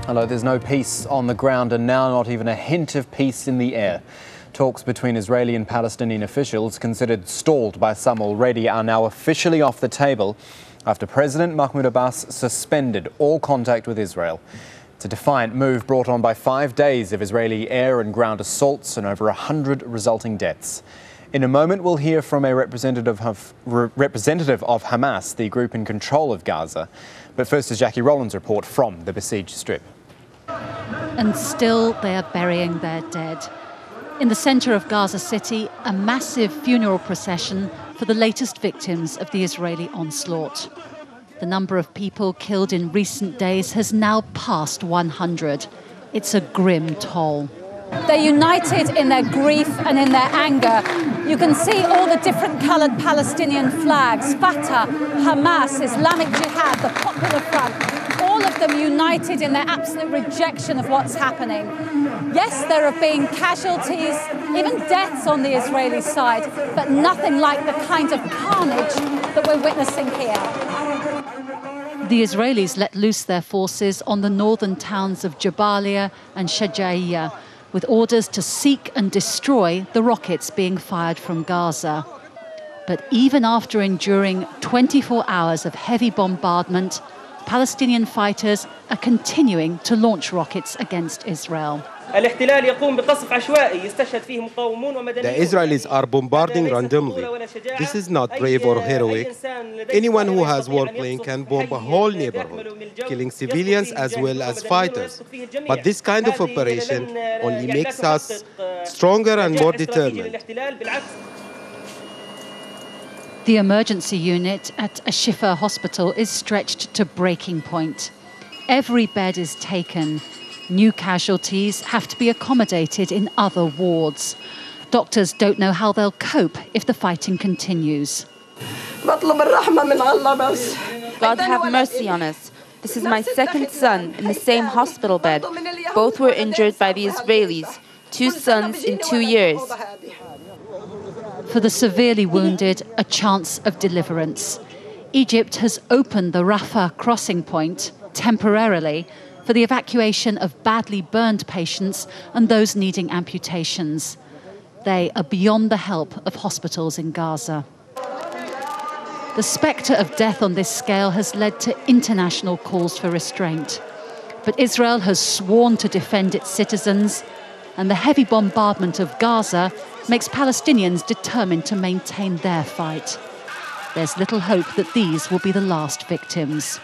Hello, there's no peace on the ground and now not even a hint of peace in the air. Talks between Israeli and Palestinian officials, considered stalled by some already, are now officially off the table after President Mahmoud Abbas suspended all contact with Israel. It's a defiant move brought on by 5 days of Israeli air and ground assaults and over 100 resulting deaths. In a moment, we'll hear from a representative of Hamas, the group in control of Gaza. But first is Jackie Rowland's report from the besieged strip. And still they are burying their dead. In the centre of Gaza City, a massive funeral procession for the latest victims of the Israeli onslaught. The number of people killed in recent days has now passed 100. It's a grim toll. They're united in their grief and in their anger. You can see all the different coloured Palestinian flags, Fatah, Hamas, Islamic Jihad, the Popular Front, all of them united in their absolute rejection of what's happening. Yes, there have been casualties, even deaths on the Israeli side, but nothing like the kind of carnage that we're witnessing here. The Israelis let loose their forces on the northern towns of Jabalia and Shajaiya, with orders to seek and destroy the rockets being fired from Gaza. But even after enduring 24 hours of heavy bombardment, Palestinian fighters are continuing to launch rockets against Israel. The Israelis are bombarding randomly. This is not brave or heroic. Anyone who has warplane can bomb a whole neighborhood, killing civilians as well as fighters. But this kind of operation only makes us stronger and more determined. The emergency unit at Al-Shifa hospital is stretched to breaking point. Every bed is taken. New casualties have to be accommodated in other wards. Doctors don't know how they'll cope if the fighting continues. God have mercy on us. This is my second son in the same hospital bed. Both were injured by the Israelis. 2 sons in 2 years. For the severely wounded, a chance of deliverance. Egypt has opened the Rafah crossing point temporarily for the evacuation of badly burned patients and those needing amputations. They are beyond the help of hospitals in Gaza. The spectre of death on this scale has led to international calls for restraint. But Israel has sworn to defend its citizens, and the heavy bombardment of Gaza makes Palestinians determined to maintain their fight. There's little hope that these will be the last victims.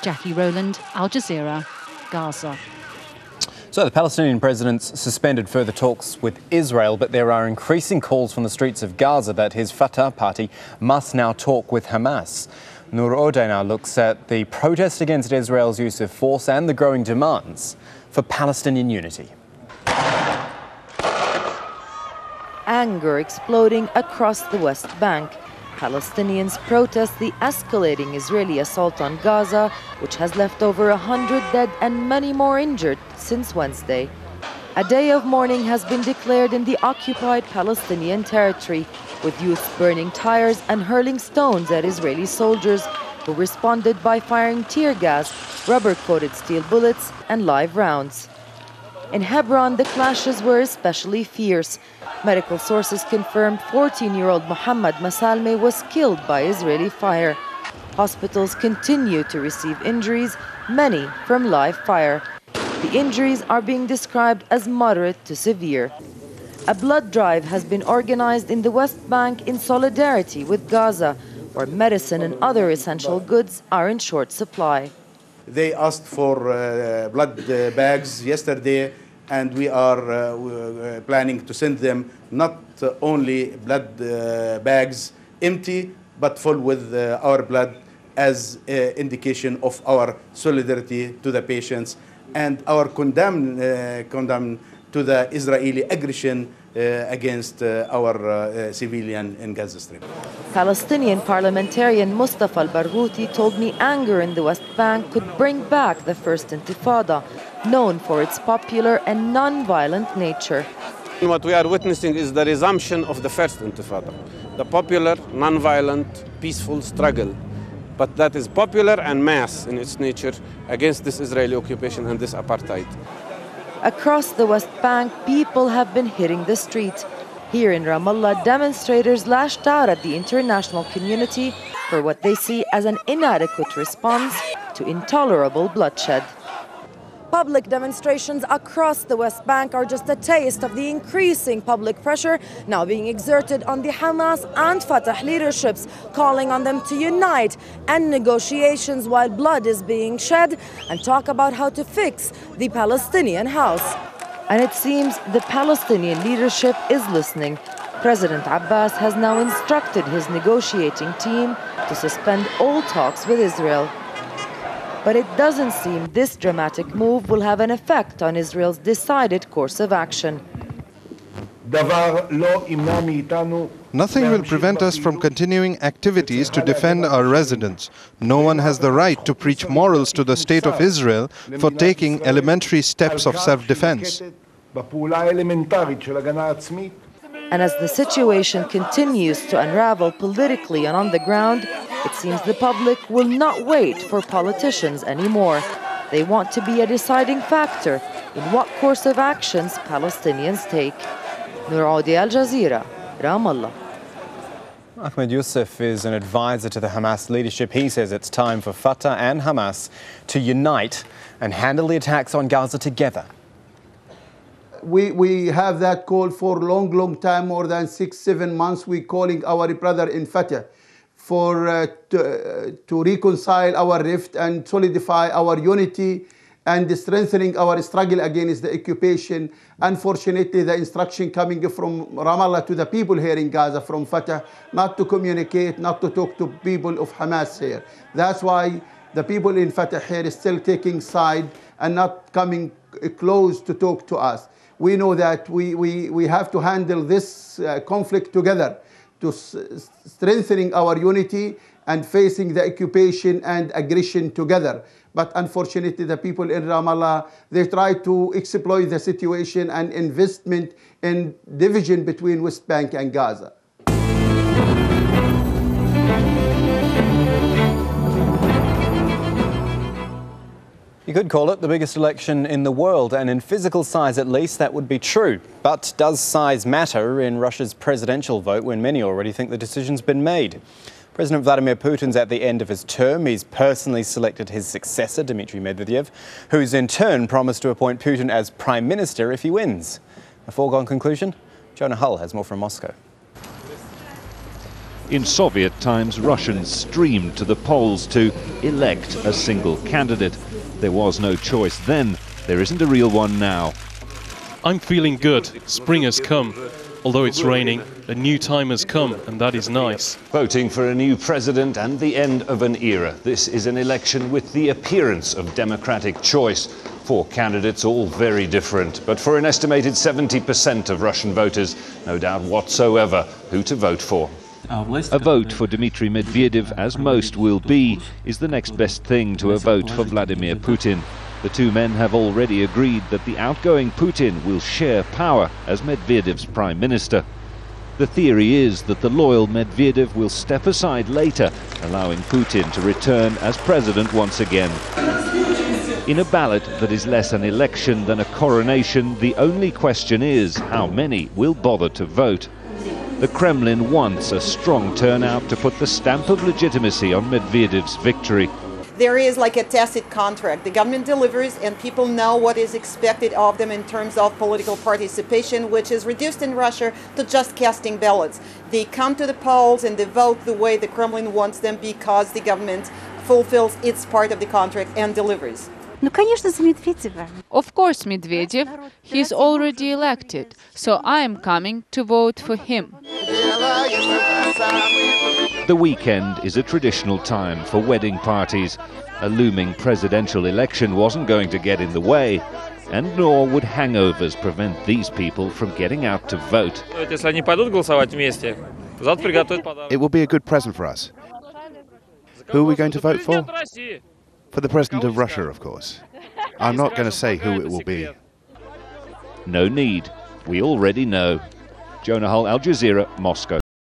Jackie Rowland, Al Jazeera, Gaza. So the Palestinian president's suspended further talks with Israel, but there are increasing calls from the streets of Gaza that his Fatah party must now talk with Hamas. Noor Odeh now looks at the protest against Israel's use of force and the growing demands for Palestinian unity. Anger exploding across the West Bank. Palestinians protest the escalating Israeli assault on Gaza, which has left over 100 dead and many more injured since Wednesday. A day of mourning has been declared in the occupied Palestinian territory, with youths burning tires and hurling stones at Israeli soldiers, who responded by firing tear gas, rubber-coated steel bullets and live rounds. In Hebron, the clashes were especially fierce. Medical sources confirmed 14-year-old Mohammed Masalme was killed by Israeli fire. Hospitals continue to receive injuries, many from live fire. The injuries are being described as moderate to severe. A blood drive has been organized in the West Bank in solidarity with Gaza, where medicine and other essential goods are in short supply. They asked for blood bags yesterday, and we are planning to send them not only blood bags empty, but full with our blood as indication of our solidarity to the patients and our condemn to the Israeli aggression against our civilian in Gaza Strip. Palestinian parliamentarian Mustafa al-Barghouti told me anger in the West Bank could bring back the First Intifada, known for its popular and non-violent nature. What we are witnessing is the resumption of the First Intifada, the popular, non-violent, peaceful struggle but that is popular and mass in its nature against this Israeli occupation and this apartheid. Across the West Bank, people have been hitting the street. Here in Ramallah, demonstrators lashed out at the international community for what they see as an inadequate response to intolerable bloodshed. Public demonstrations across the West Bank are just a taste of the increasing public pressure now being exerted on the Hamas and Fatah leaderships, calling on them to unite, end negotiations while blood is being shed, and talk about how to fix the Palestinian house. And it seems the Palestinian leadership is listening. President Abbas has now instructed his negotiating team to suspend all talks with Israel. But it doesn't seem this dramatic move will have an effect on Israel's decided course of action. Nothing will prevent us from continuing activities to defend our residents. No one has the right to preach morals to the State of Israel for taking elementary steps of self-defense. And as the situation continues to unravel politically and on the ground, it seems the public will not wait for politicians anymore. They want to be a deciding factor in what course of actions Palestinians take. Nur Audi, Al-Jazeera, Ramallah. Ahmed Youssef is an advisor to the Hamas leadership. He says it's time for Fatah and Hamas to unite and handle the attacks on Gaza together. We have that call for long time, more than 6-7 months. We're calling our brother in Fatah to reconcile our rift and solidify our unity and strengthening our struggle against the occupation. Unfortunately, the instruction coming from Ramallah to the people here in Gaza from Fatah not to communicate, not to talk to people of Hamas here. That's why the people in Fatah here is still taking side and not coming close to talk to us. We know that we have to handle this conflict together, to strengthening our unity and facing the occupation and aggression together. But unfortunately, the people in Ramallah, they try to exploit the situation and investment in division between West Bank and Gaza. You could call it the biggest election in the world, and in physical size at least that would be true. But does size matter in Russia's presidential vote when many already think the decision's been made? President Vladimir Putin's at the end of his term. He's personally selected his successor, Dmitry Medvedev, who's in turn promised to appoint Putin as prime minister if he wins. A foregone conclusion? Jonah Hull has more from Moscow. In Soviet times, Russians streamed to the polls to elect a single candidate. There was no choice then. There isn't a real one now. I'm feeling good. Spring has come. Although it's raining, a new time has come, and that is nice. Voting for a new president and the end of an era. This is an election with the appearance of democratic choice. 4 candidates, all very different. But for an estimated 70% of Russian voters, no doubt whatsoever who to vote for. A vote for Dmitry Medvedev, as most will be, is the next best thing to a vote for Vladimir Putin. The two men have already agreed that the outgoing Putin will share power as Medvedev's prime minister. The theory is that the loyal Medvedev will step aside later, allowing Putin to return as president once again. In a ballot that is less an election than a coronation, the only question is how many will bother to vote. The Kremlin wants a strong turnout to put the stamp of legitimacy on Medvedev's victory. There is like a tacit contract. The government delivers and people know what is expected of them in terms of political participation, which is reduced in Russia to just casting ballots. They come to the polls and they vote the way the Kremlin wants them because the government fulfills its part of the contract and delivers. Of course, Medvedev. He's already elected, so I am coming to vote for him. The weekend is a traditional time for wedding parties. A looming presidential election wasn't going to get in the way, and nor would hangovers prevent these people from getting out to vote. It will be a good present for us. Who are we going to vote for? For the President of Russia, of course. I'm not going to say who it will be. No need. We already know. Jonah Hull, Al Jazeera, Moscow.